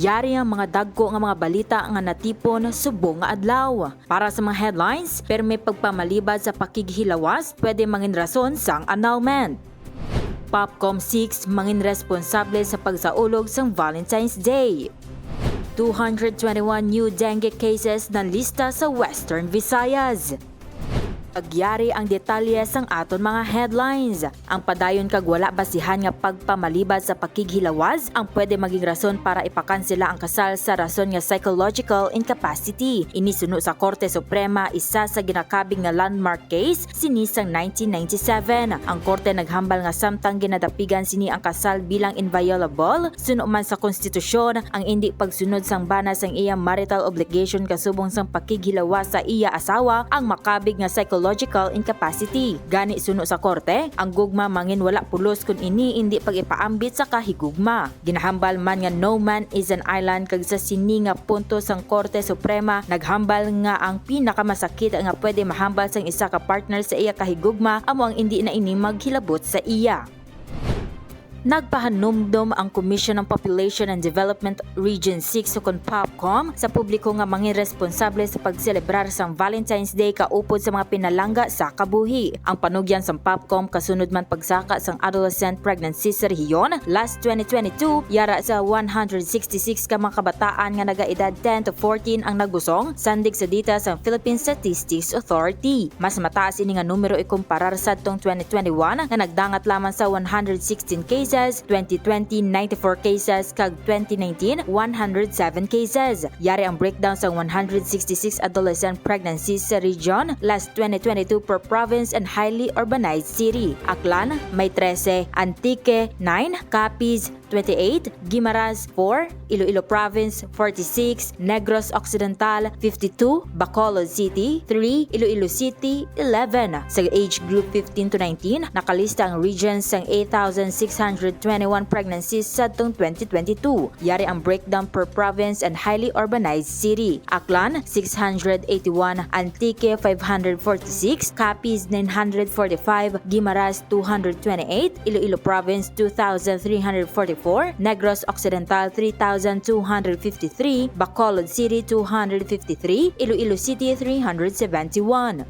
Yari ang mga dagko nga mga balita nga natipon subong nga adlaw. Para sa mga headlines, Pirme pagpamalibad sa pakighilawas, pwede mangin rason sang annulment. Popcom 6 mangin responsable sa pagsaulog sang Valentine's Day. 221 new dengue cases nalista sa Western Visayas. Agyari ang detalye sang aton mga headlines. Ang padayon kag wala basihan nga pagpamalibad sa pakighilawas ang pwede maging rason para ipakansela ang kasal sa rason nga psychological incapacity. Inisuno sa Korte Suprema isa sa ginakabing nga landmark case sinisang 1997. Ang korte naghambal nga samtang ginadapigan sini ang kasal bilang inviolable, suno man sa konstitusyon ang hindi pagsunod sang bana sang iya marital obligation kasubong sang pakighilawas sa iya asawa ang makabig nga psychological incapacity. Gani suno sa korte, ang gugma mangin wala pulos kun ini hindi pag-ipaambit sa kahigugma. Ginahambal man nga no man is an island kag sa sini nga punto sang Korte Suprema naghambal nga ang pinakamasakit nga pwede mahambal sang isa ka partner sa iya kahigugma amo ang hindi na ini maghilabot sa iya. Nagpahanumdom ang Commission on Population and Development Region 6 sukon Popcom sa publiko nga mangin responsable sa pagselebrar sang Valentine's Day kaupod sa mga pinalangga sa kabuhi. Ang panugyan sang Popcom kasunod man pagsaka sang adolescent pregnancy sa rehiyon last 2022 yara sa 166 ka mga kabataan nga nagaedad 10 to 14 ang nagbusong sandig sa data sang Philippine Statistics Authority. Mas mataas ini nga numero ikumparar sa tong 2021 nga nagdangat lamang sa 116 cases, 2020 94 cases kag 2019 107 cases. Yari ang breakdown sa 166 adolescent pregnancies sa region last 2022 per province and highly urbanized city. Aklan may 13, Antique 9, Capiz 28, Guimaras 4, Iloilo Province 46, Negros Occidental 52, Bacolod City 3, Iloilo City 11. Sa age group 15 to 19, nakalista ang regions sang 8,621 pregnancies sa 2022. Yari ang breakdown per province and highly urbanized city. Aklan 681, Antique 546, Capiz 945, Guimaras 228, Iloilo Province 2,344, Negros Occidental 3,253, Bacolod City 253, Iloilo City 371.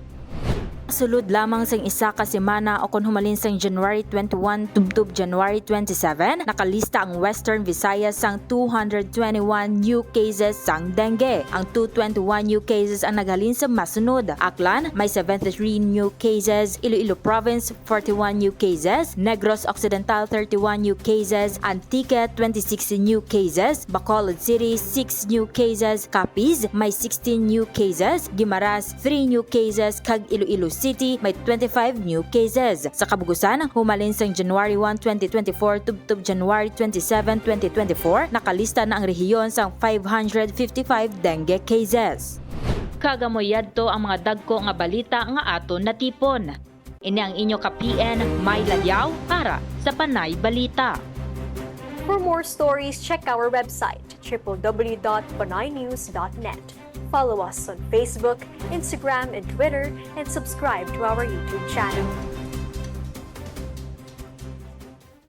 Sulod lamang sang isa ka semana o kon humalin sang January 21 tubtub January 27, nakalista ang Western Visayas sang 221 new cases sang dengue. Ang 221 new cases ang naghalin sa masunod. Aklan may 73 new cases, Iloilo Province 41 new cases, Negros Occidental 31 new cases, Antique 26 new cases, Bacolod City 6 new cases, Capiz may 16 new cases, Guimaras 3 new cases kag Iloilo City may 25 new cases. Sa kabugusan, humalin sang January 1, 2024 tubtub January 27, 2024, nakalista na ang rehiyon sang 555 dengue cases. Kagamoyadto ang mga dagko nga balita nga aton natipon. Ini ang inyo ka-PN Mai Ladiao para sa Panay Balita. For more stories, check our website www.panaynews.net. Follow us on Facebook, Instagram, and Twitter, and subscribe to our YouTube channel.